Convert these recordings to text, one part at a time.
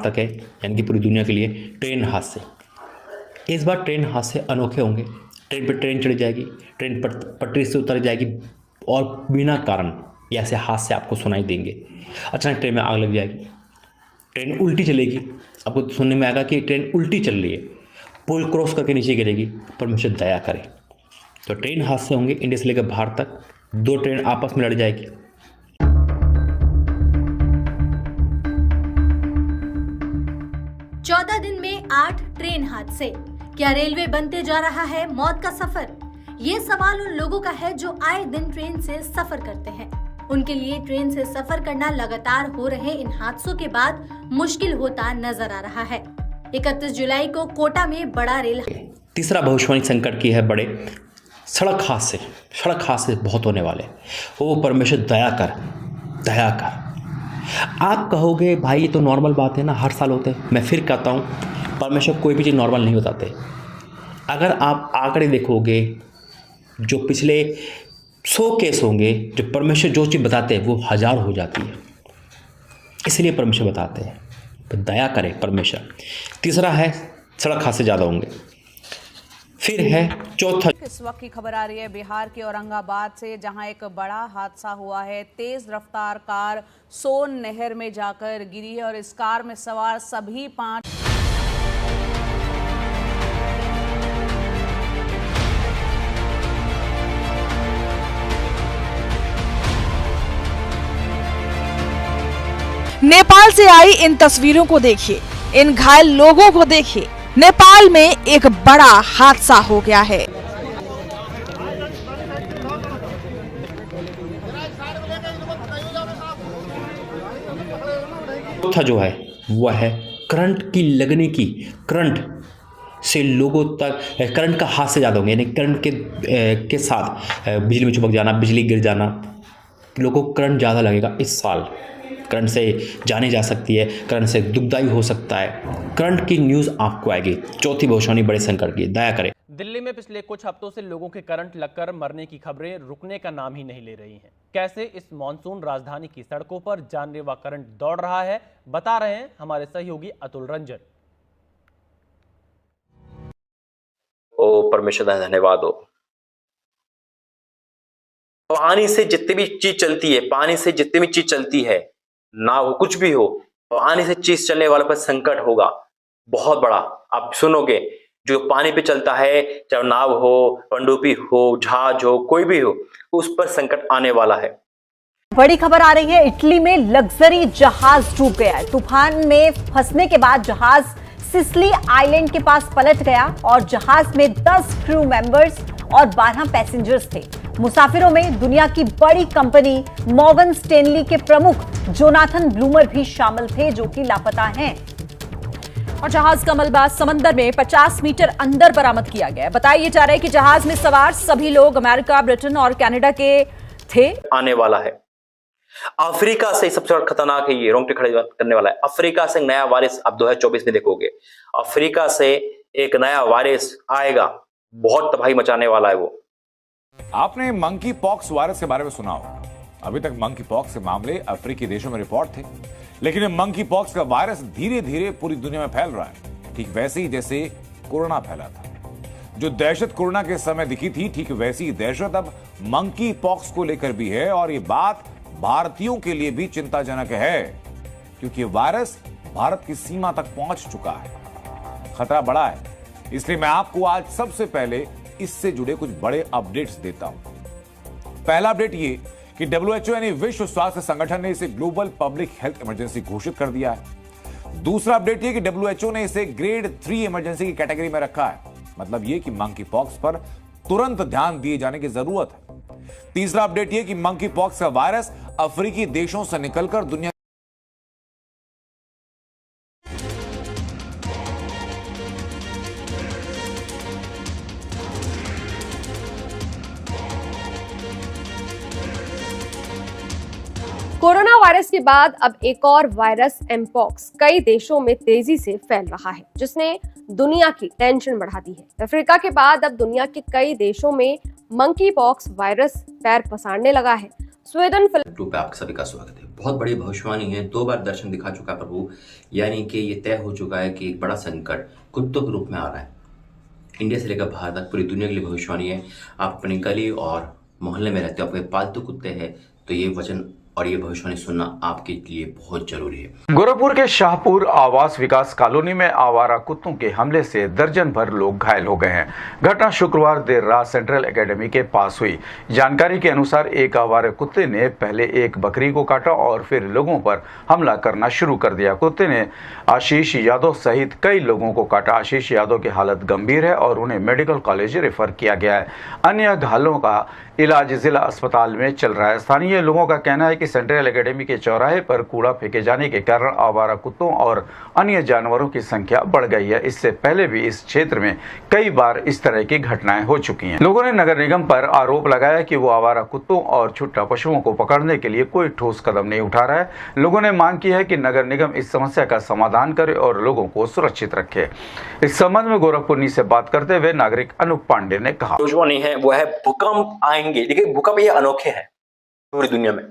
तक है, यानी कि पूरी दुनिया के लिए ट्रेन हादसे। इस बार ट्रेन हादसे अनोखे होंगे। ट्रेन पर ट्रेन चढ़ जाएगी, ट्रेन पटरी से उतर जाएगी और बिना कारण ऐसे हादसे आपको सुनाई देंगे। अचानक ट्रेन में आग लग जाएगी, ट्रेन उल्टी चलेगी, आपको सुनने में आएगा कि ट्रेन उल्टी चल रही है, पुल क्रॉस करके नीचे गिरेगी। परमेश्वर दया करे। तो ट्रेन हादसे होंगे इंडिया से लेकर बाहर तक। 2 ट्रेन आपस में लड़ जाएगी। चौदह दिन में 8 ट्रेन हादसे। क्या रेलवे बनते जा रहा है मौत का सफर? ये सवाल उन लोगों का है जो आए दिन ट्रेन से सफर करते हैं। उनके लिए ट्रेन से सफर करना लगातार हो रहे इन हादसों के बाद मुश्किल होता नजर आ रहा है। 31 जुलाई को कोटा में बड़ा रेल। तीसरा भविष्यवाणी संकट की है बड़े सड़क हादसे बहुत होने वाले। वो परमेश्वर दया कर। आप कहोगे भाई ये तो नॉर्मल बात है ना, हर साल होते हैं। मैं फिर कहता हूँ परमेश्वर कोई भी चीज़ नॉर्मल नहीं बताते। अगर आप आंकड़े देखोगे, जो पिछले 100 केस होंगे, जो परमेश्वर जो चीज़ बताते हैं वो 1000 हो जाती है। इसलिए परमेश्वर बताते हैं, तो दया करे परमेश्वर। तीसरा है सड़क हादसे ज़्यादा होंगे। फिर है चौथा। इस वक्त की खबर आ रही है बिहार के औरंगाबाद से, जहां एक बड़ा हादसा हुआ है। तेज रफ्तार कार सोन नहर में जाकर गिरी है और इस कार में सवार सभी 5 नेपाल से आई इन तस्वीरों को देखिए, इन घायल लोगों को देखिए। नेपाल में एक बड़ा हादसा हो गया है। चौथा जो है वह है करंट से लोगों तक, करंट का हादसे ज़्यादा होंगे, यानी करंट के साथ बिजली में चिपक जाना, बिजली गिर जाना। लोगों को करंट ज़्यादा लगेगा इस साल। करंट से जाने जा सकती है, करंट से दुखदाई हो सकता है। करंट की न्यूज़ आपको आएगी। चौथी भविष्यवाणी बड़े संकट की, दया करें। दिल्ली में पिछले कुछ हफ्तों से लोगों के करंट लगकर मरने की खबरें रुकने का नाम ही नहीं ले रही हैं। कैसे इस मॉनसून राजधानी की सड़कों पर जानलेवा करंट दौड़ रहा है, बता रहे हैं हमारे सहयोगी अतुल रंजन। ओ परमेश्वर का धन्यवाद हो। पानी से जितनी भी चीज चलती है, ना हो कुछ भी हो, पानी से चीज चलने वाले पर संकट होगा बहुत बड़ा। आप सुनोगे, जो पानी पे चलता है, चाहे नाव हो, पनडुब्बी हो, जहाज हो, कोई भी हो, उस पर संकट आने वाला है। बड़ी खबर आ रही है, इटली में लग्जरी जहाज डूब गया है। तूफान में फंसने के बाद जहाज सिसिली आइलैंड के पास पलट गया और जहाज में 10 क्रू मेंबर्स और 12 पैसेंजर्स थे। मुसाफिरों में दुनिया की बड़ी कंपनी मॉर्गन स्टैनली के प्रमुख जोनाथन ब्लूमर भी शामिल थे, जो कि लापता हैं। और जहाज का मलबा समंदर में 50 मीटर अंदर बरामद किया गया है। बताया जा रहा है कि जहाज में सवार सभी लोग अमेरिका, ब्रिटेन और कनाडा के थे। आने वाला है अफ्रीका से, सबसे खतरनाक है ये, रोंगटे खड़े करने वाला है। अफ्रीका से नया वायरस आप 2024 में देखोगे। अफ्रीका से एक नया वायरस आएगा, बहुत तबाही मचाने वाला है वो। आपने मंकी पॉक्स वायरस के बारे में सुना होगा। अभी तक मंकी पॉक्स के मामले अफ्रीकी देशों में रिपोर्ट थे, लेकिन मंकी पॉक्स का वायरस धीरे धीरे पूरी दुनिया में फैल रहा है, ठीक वैसे ही जैसे कोरोना फैला था। जो दहशत कोरोना के समय दिखी थी, ठीक वैसी दहशत अब मंकी पॉक्स को लेकर भी है। और ये बात भारतीयों के लिए भी चिंताजनक है, क्योंकि वायरस भारत की सीमा तक पहुंच चुका है। खतरा बड़ा है, इसलिए मैं आपको आज सबसे पहले इससे जुड़े कुछ बड़े अपडेट्स देता हूं। पहला अपडेट ये कि WHO यानी विश्व स्वास्थ्य संगठन ने इसे ग्लोबल पब्लिक हेल्थ इमरजेंसी घोषित कर दिया है। दूसरा अपडेट ये कि WHO ने इसे ग्रेड 3 इमरजेंसी की कैटेगरी में रखा है। मतलब ये कि मंकी पॉक्स पर तुरंत ध्यान दिए जाने की जरूरत है। तीसरा अपडेट ये कि मंकी पॉक्स का वायरस अफ्रीकी देशों से निकलकर दुनिया कोरोना वायरस के बाद अब एक और वायरस एमपॉक्स कई देशों में तेजी से फैल रहा है, जिसने दुनिया की टेंशन बढ़ा दी है। अफ्रीका के बाद अब दुनिया के कई देशों में मंकी पॉक्स वायरस पैर पसारने लगा है। स्वीडन पे आप सभी का स्वागत है। बहुत बड़ी भविष्यवाणी है। 2 बार दर्शन दिखा चुका है प्रभु, यानी कि ये तय हो चुका है कि एक बड़ा संकट कुत्तों के रूप में आ रहा है। इंडिया से लेकर बाहर तक पूरी दुनिया के लिए भविष्यवाणी है। आप अपनी गली और मोहल्ले में रहते हो, आपके पालतू कुत्ते हैं, तो ये वचन और ये भविष्यवाणी सुनना आपके लिए बहुत जरूरी है। गोरखपुर के शाहपुर आवास विकास कॉलोनी में आवारा कुत्तों के हमले से दर्जन भर लोग घायल हो गए हैं। घटना शुक्रवार देर रात सेंट्रल एकेडमी के पास हुई। जानकारी के अनुसार एक आवारा कुत्ते ने पहले एक बकरी को काटा और फिर लोगों पर हमला करना शुरू कर दिया। कुत्ते ने आशीष यादव सहित कई लोगों को काटा। आशीष यादव की हालत गंभीर है और उन्हें मेडिकल कॉलेज रेफर किया गया है। अन्य घायलों का इलाज जिला अस्पताल में चल रहा है। स्थानीय लोगों का कहना है कि सेंट्रल एकेडमी के चौराहे पर कूड़ा फेंके जाने के कारण आवारा कुत्तों और अन्य जानवरों की संख्या बढ़ गई है। इससे पहले भी इस क्षेत्र में कई बार इस तरह की घटनाएं हो चुकी हैं। लोगों ने नगर निगम पर आरोप लगाया कि वो आवारा कुत्तों और छुट्टा पशुओं को पकड़ने के लिए कोई ठोस कदम नहीं उठा रहा है। लोगों ने मांग की है कि नगर निगम इस समस्या का समाधान करे और लोगों को सुरक्षित रखे। इस संबंध में गोरखपुर से बात करते हुए नागरिक अनूप पांडे ने कहा, जो नहीं है वो है भूकंप आएंगे। देखिए भूकंप ये अनोखे हैं पूरी दुनिया में।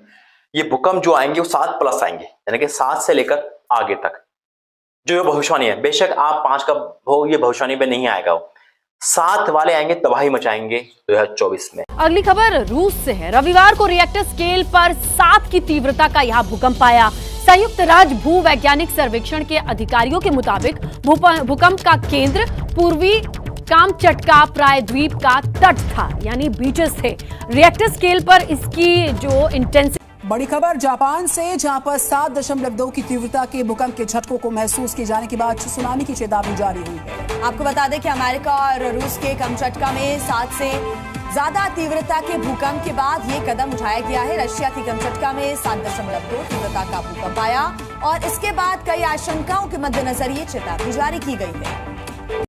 ये भूकंप जो आएंगे वो 7+ आएंगे, यानी कि 7 से लेकर आगे तक जो ये भविष्यवाणी है। बेशक आप 5 का हो, ये भविष्यवाणी में नहीं आएगा, वो 7 वाले आएंगे, तबाही मचाएंगे 2024 में। अगली खबर रूस से है। रविवार को रिएक्टर स्केल पर 7 की तीव्रता का यहाँ भूकंप आया। संयुक्त राज्य भूवैज्ञानिक सर्वेक्षण के अधिकारियों के मुताबिक भूकंप का केंद्र पूर्वी कामचटका प्रायद्वीप का तट था, यानी बीचेस थे। रिएक्टर स्केल पर इसकी जो इंटेंसिटी। बड़ी खबर जापान से, जहां पर 7.2 की तीव्रता के भूकंप के झटकों को महसूस किए जाने के बाद सुनामी की चेतावनी जारी हुई है। आपको बता दें कि अमेरिका और रूस के कामचटका में 7 से ज्यादा तीव्रता के भूकंप के बाद ये कदम उठाया गया है। रशिया की कामचटका में 7.2 तीव्रता का भूकंप आया और इसके बाद कई आशंकाओं के मद्देनजर ये चेतावनी जारी की गई है।